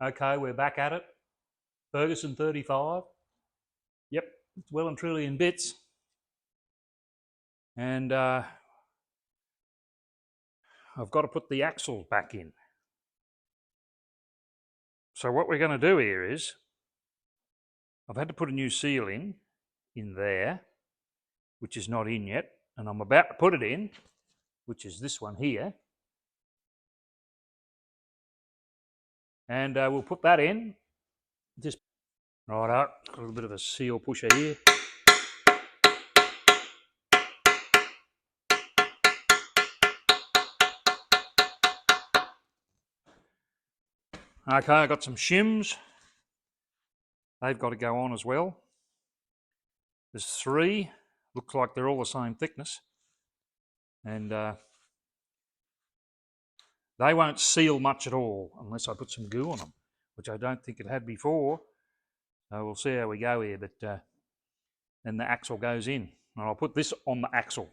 Okay, we're back at it. Furguson 35. Yep, it's well and truly in bits. And I've got to put the axles back in. So what we're going to do here is, I've had to put a new seal in there, which is not in yet. And I'm about to put it in, which is this one here. And we'll put that in. Just right up, got a little bit of a seal pusher here. Okay, I got some shims. They've got to go on as well. There's 3. Looks like they're all the same thickness. And they won't seal much at all unless I put some goo on them, which I don't think it had before. So we'll see how we go here, but then the axle goes in. And I'll put this on the axle.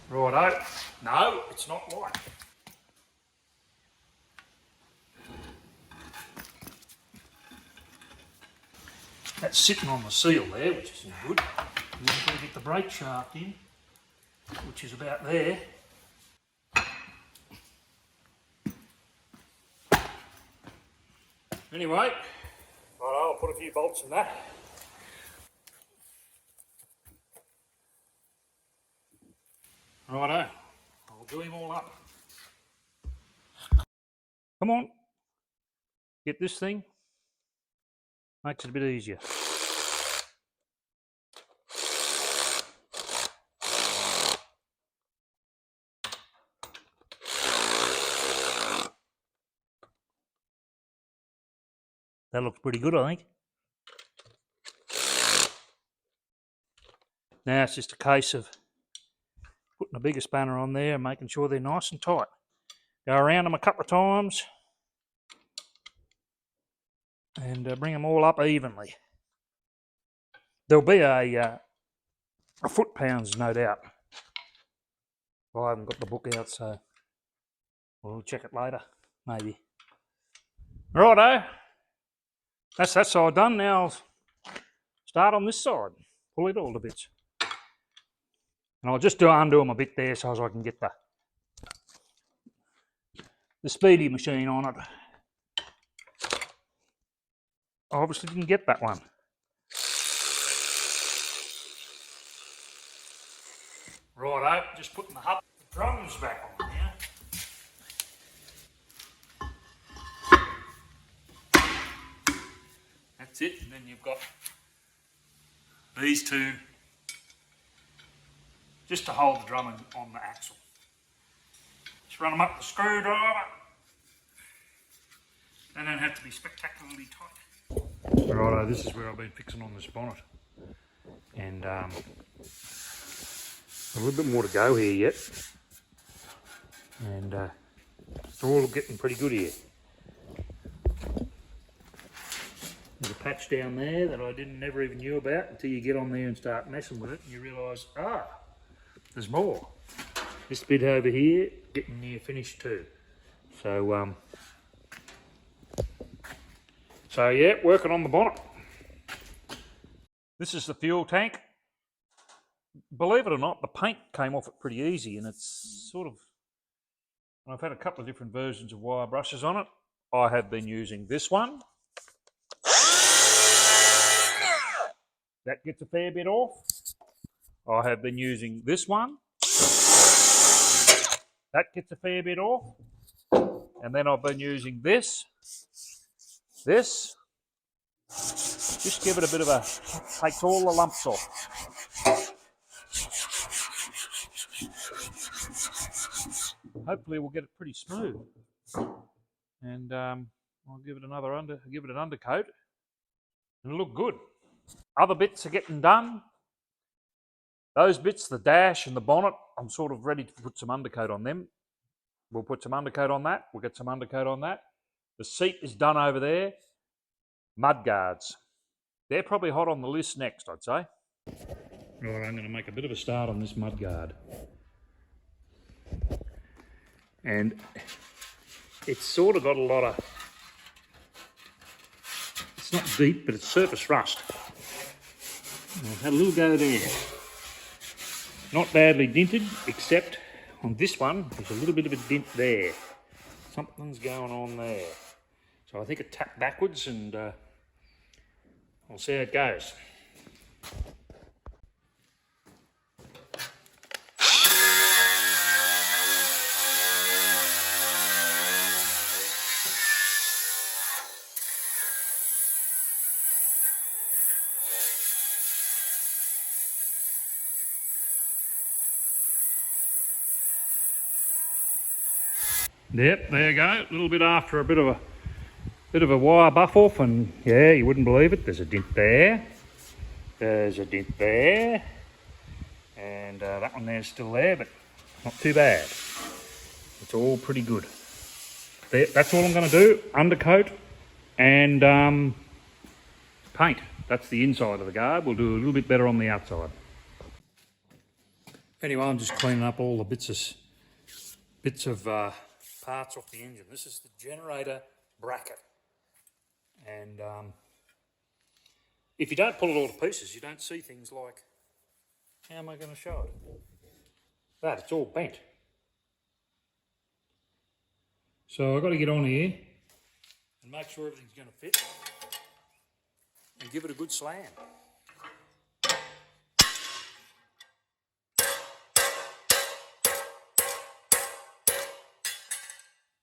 Righto. No, it's not white. That's sitting on the seal there, which isn't good. We're going to get the brake shaft in, which is about there. Anyway, I'll put a few bolts in that. Righto, I'll do him all up. Come on, get this thing. Makes it a bit easier. That looks pretty good, I think. Now it's just a case of putting a bigger spanner on there and making sure they're nice and tight. Go around them a couple of times and bring them all up evenly. There'll be a foot-pounds, no doubt. Well, I haven't got the book out, so we'll check it later, maybe. Righto. That's that side done. Now I'll start on this side. Pull it all to bits. And I'll just undo them a bit there so as I can get the speedy machine on it. I obviously didn't get that one. Righto, just putting the drums back on now. That's it, and then you've got these 2 just to hold the drum on the axle. Just run them up with the screwdriver. They don't have to be spectacularly tight. Righto, this is where I've been fixing on this bonnet. And a little bit more to go here yet. And it's all getting pretty good here. There's a patch down there that I never even knew about until you get on there and start messing with it and you realise, there's more. This bit over here getting near finished too. So yeah, working on the bonnet. This is the fuel tank. Believe it or not, the paint came off it pretty easy, and it's sort of, I've had a couple of different versions of wire brushes on it. I have been using this one. That gets a fair bit off. I have been using this one. That gets a fair bit off. And then I've been using this. Just give it a bit of a, takes all the lumps off. Hopefully we'll get it pretty smooth. And I'll give it an undercoat. And it'll look good. Other bits are getting done. Those bits, the dash and the bonnet, I'm sort of ready to put some undercoat on them. We'll put some undercoat on that. We'll get some undercoat on that. The seat is done over there. Mud guards. They're probably hot on the list next, I'd say. Right, I'm going to make a bit of a start on this mud guard. And it's sort of got a lot of not deep, but it's surface rust. I've had a little go there. Not badly dinted, except on this one, there's a little bit of a dent there. Something's going on there. So I think it tapped backwards, and I'll see how it goes. Yep, there you go. A little bit after a bit of a wire buff off, and yeah, you wouldn't believe it. There's a dent there. There's a dent there, and that one there's still there, but not too bad. It's all pretty good. There, that's all I'm going to do. Undercoat and paint. That's the inside of the guard. We'll do a little bit better on the outside. Anyway, I'm just cleaning up all the bits of parts off the engine. This is the generator bracket, and if you don't pull it all to pieces, you don't see things like, how am I going to show it? That, it's all bent. So I've got to get on here and make sure everything's going to fit and give it a good slam.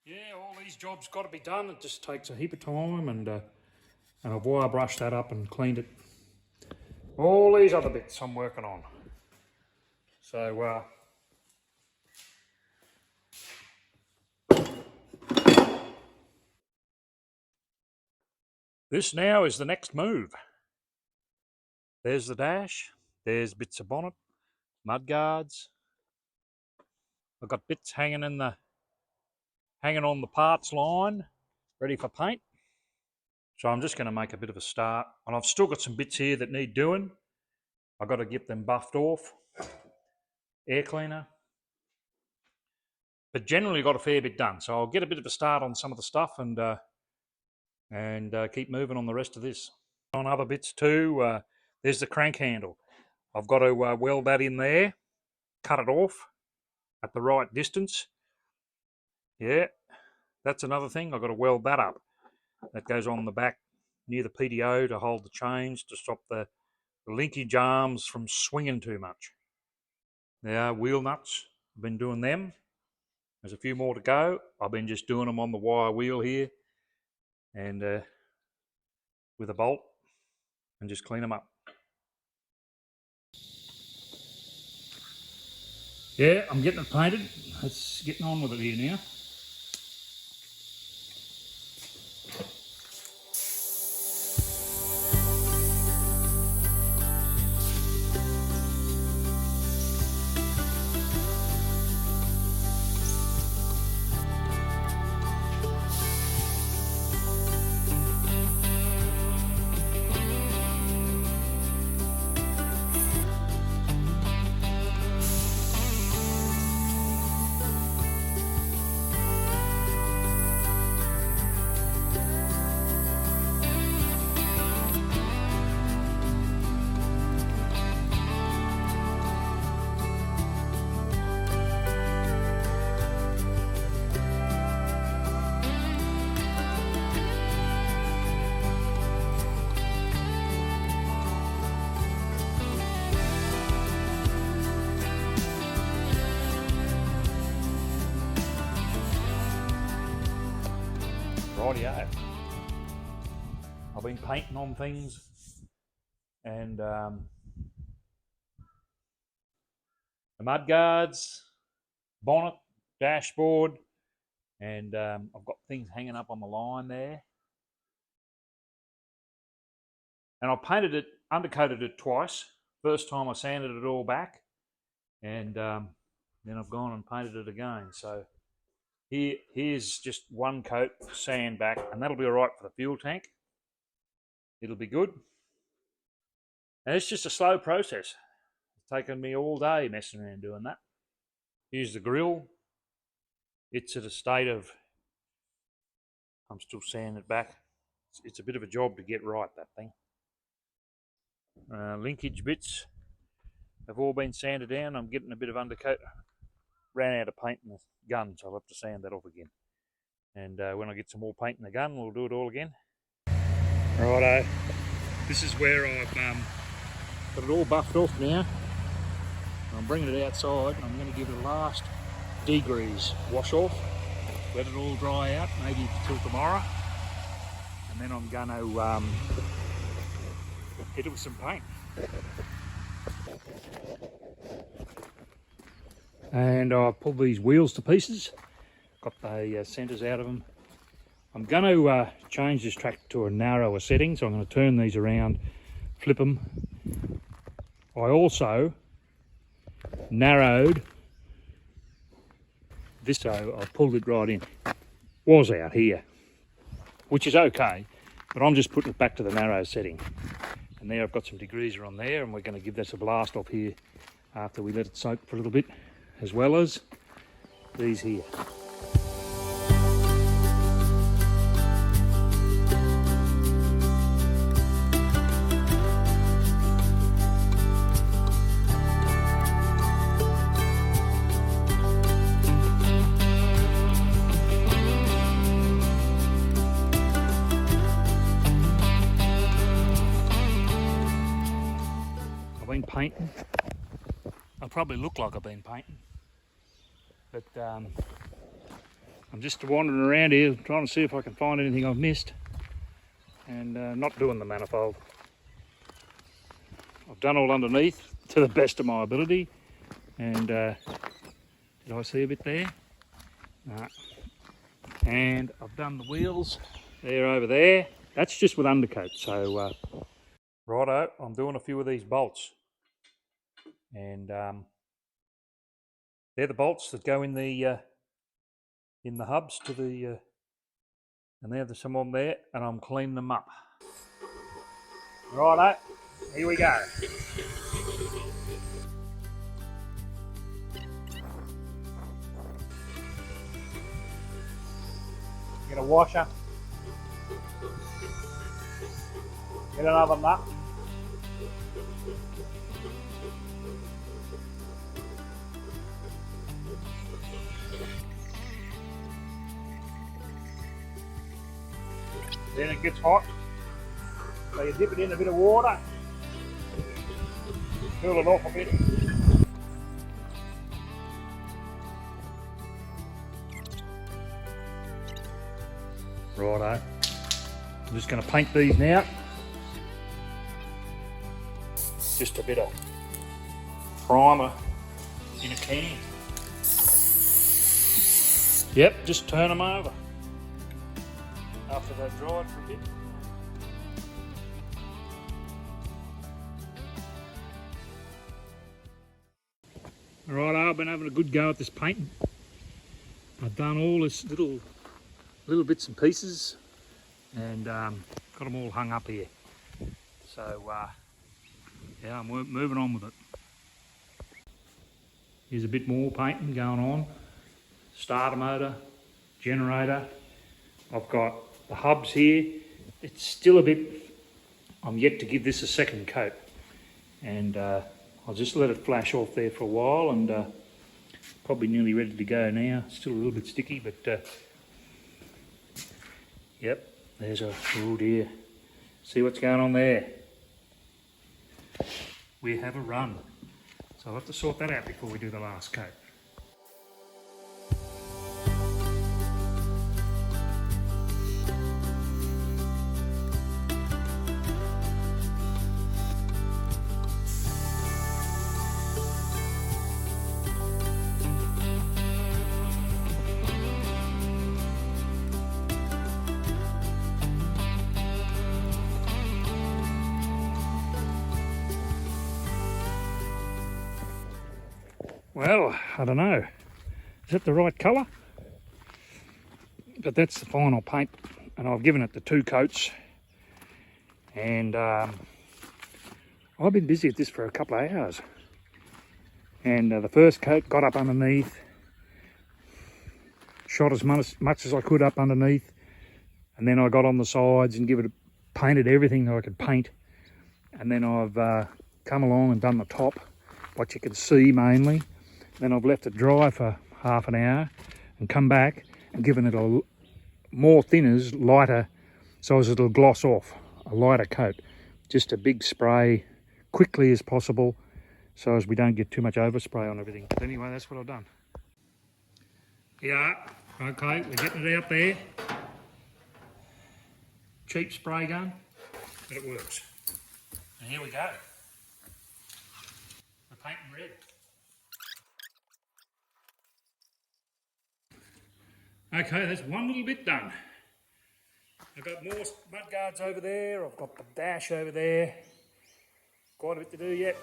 Yeah, all these jobs got to be done. It just takes a heap of time, and I've wire brushed that up and cleaned it. All these other bits I'm working on. So this now is the next move. There's the dash. There's bits of bonnet, mud guards. I've got bits hanging on the parts line, ready for paint. So I'm just going to make a bit of a start, and I've still got some bits here that need doing. I've got to get them buffed off, air cleaner, but generally got a fair bit done. So I'll get a bit of a start on some of the stuff, and keep moving on the rest of this. On other bits too, there's the crank handle. I've got to weld that in there, cut it off at the right distance. Yeah, that's another thing. I've got to weld that up. That goes on the back near the PTO to hold the chains, to stop the linkage arms from swinging too much. There are wheel nuts. I've been doing them. There's a few more to go. I've been just doing them on the wire wheel here, and with a bolt, and just clean them up. Yeah, I'm getting it painted. Let's getting on with it here now. Rightio. I've been painting on things, and the mud guards, bonnet, dashboard, and I've got things hanging up on the line there. And I painted it, undercoated it twice. First time I sanded it all back, and then I've gone and painted it again. So here's just one coat sand back, and that'll be all right for the fuel tank. It'll be good. And it's just a slow process. It's taken me all day messing around doing that. Here's the grill. It's at a state of, I'm still sanding it back. It's a bit of a job to get right, that thing. Linkage bits have all been sanded down. I'm getting a bit of undercoat. Ran out of paint in the gun, so I'll have to sand that off again. And when I get some more paint in the gun, we'll do it all again. Righto, this is where I've got it all buffed off now. I'm bringing it outside and I'm going to give it a last degrease wash off. Let it all dry out, maybe till tomorrow. And then I'm going to hit it with some paint. And I've pulled these wheels to pieces. Got the centres out of them. I'm going to change this tractor to a narrower setting, so I'm going to turn these around, flip them. I also narrowed this, so I pulled it right in. Was out here, which is okay, but I'm just putting it back to the narrow setting. And there I've got some degreaser on there, and we're going to give this a blast off here after we let it soak for a little bit, as well as these here. Painting. I probably look like I've been painting, but I'm just wandering around here trying to see if I can find anything I've missed, and not doing the manifold. I've done all underneath to the best of my ability, and did I see a bit there? No. And I've done the wheels, they're over there. That's just with undercoat. So righto, I'm doing a few of these bolts. And they're the bolts that go in the hubs to the, and there's some on there, and I'm cleaning them up. Righto, here we go. Get a washer. Get another nut. Then it gets hot, so you dip it in a bit of water, cool it off a bit. Righto, I'm just going to paint these now. Just a bit of primer in a can. Yep, just turn them over after they've dried for a bit. Righto, I've been having a good go at this painting. I've done all this little bits and pieces, and got them all hung up here. So yeah, I'm moving on with it. Here's a bit more painting going on. Starter motor, generator. I've got the hubs here. It's still a bit, I'm yet to give this a second coat, and I'll just let it flash off there for a while, and probably nearly ready to go now. Still a little bit sticky, but yep, there's a, oh dear, see what's going on there. We have a run, so I'll have to sort that out before we do the last coat. Well, I don't know, is that the right colour? But that's the final paint, and I've given it the 2 coats, and I've been busy at this for a couple of hours, and the first coat got up underneath, shot as much as I could up underneath, And then I got on the sides and painted everything that I could paint. And then I've come along and done the top, what you can see mainly. Then I've left it dry for half an hour and come back and given it more thinners, lighter, so as it'll gloss off, a lighter coat. Just a big spray, quickly as possible, so as we don't get too much overspray on everything. But anyway, that's what I've done. Yeah, okay, we're getting it out there. Cheap spray gun, but it works. And here we go. We're painting red. Okay, that's one little bit done. I've got more mudguards over there, I've got the dash over there. Quite a bit to do yet.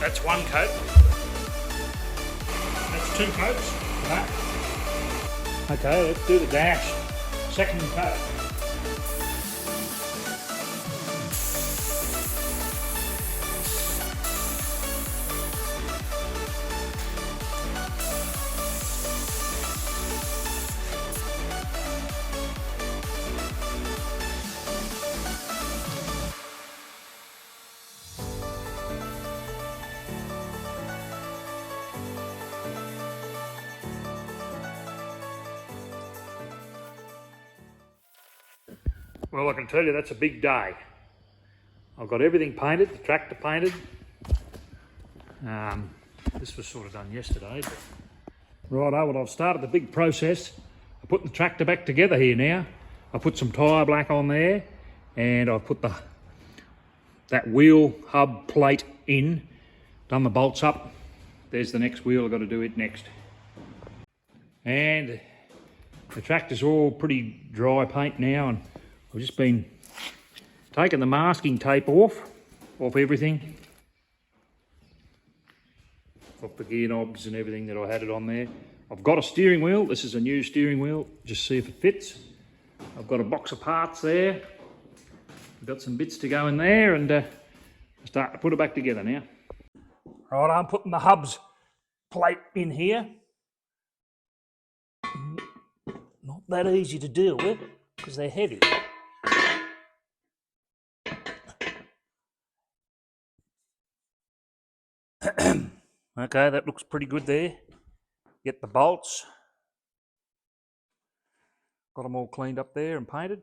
That's one coat. That's two coats. Okay, let's do the dash. Second coat. Well, I can tell you that's a big day. I've got everything painted, the tractor painted. This was sort of done yesterday. But... Righto, well I've started the big process. I'm putting the tractor back together here now. I put some tyre black on there and I've put that wheel hub plate in, done the bolts up. There's the next wheel, I've got to do it next. And the tractor's all pretty dry paint now, and I've just been taking the masking tape off everything, off the gear knobs and everything that I had it on there. I've got a steering wheel. This is a new steering wheel, just see if it fits. I've got a box of parts there. I've got some bits to go in there, and I'm starting to put it back together now. Right, I'm putting the hubs plate in here. Not that easy to deal with because they're heavy. Okay, that looks pretty good there. Get the bolts. Got them all cleaned up there and painted.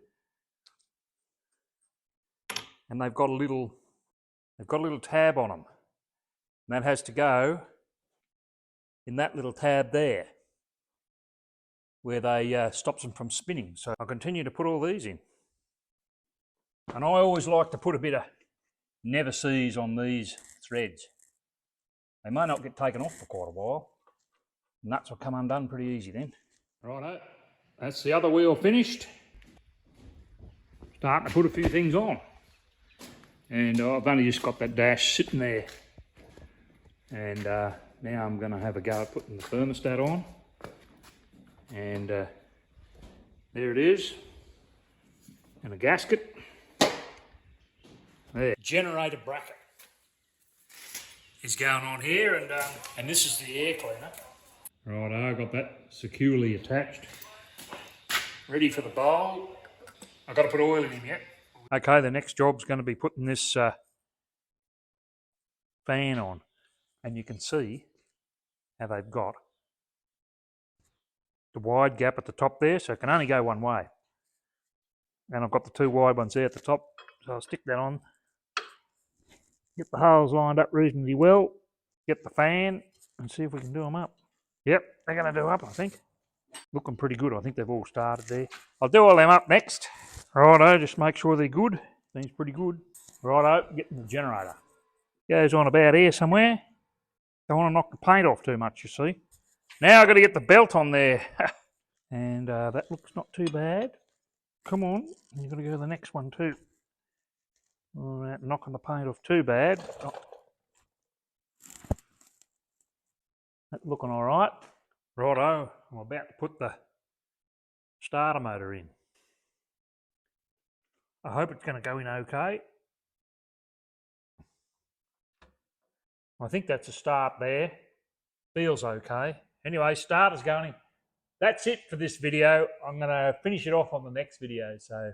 And they've got a little tab on them. And that has to go in that little tab there, where they stops them from spinning. So I'll continue to put all these in. And I always like to put a bit of never sees on these threads. They may not get taken off for quite a while. Nuts will come undone pretty easy then. Righto, that's the other wheel finished. Starting to put a few things on. And I've only just got that dash sitting there. And now I'm going to have a go at putting the thermostat on. And there it is. And a gasket. There. Generator bracket is going on here, and this is the air cleaner. Righto, I got that securely attached. Ready for the bowl. I've got to put oil in him yet. Okay, the next job's going to be putting this fan on. And you can see how they've got the wide gap at the top there, so it can only go one way. And I've got the two wide ones there at the top, so I'll stick that on. Get the holes lined up reasonably well, get the fan, and see if we can do them up. Yep, they're going to do up, I think. Looking pretty good. I think they've all started there. I'll do all them up next. Righto, just make sure they're good. Seems pretty good. Righto, getting the generator. Goes on about here somewhere. Don't want to knock the paint off too much, you see. Now I've got to get the belt on there. And that looks not too bad. Come on, you've got to go to the next one too. All right, knocking the paint off too bad. Oh. That's looking all right. Righto, I'm about to put the starter motor in. I hope it's going to go in okay. I think that's a start there. Feels okay. Anyway, starter's going in. That's it for this video. I'm going to finish it off on the next video. So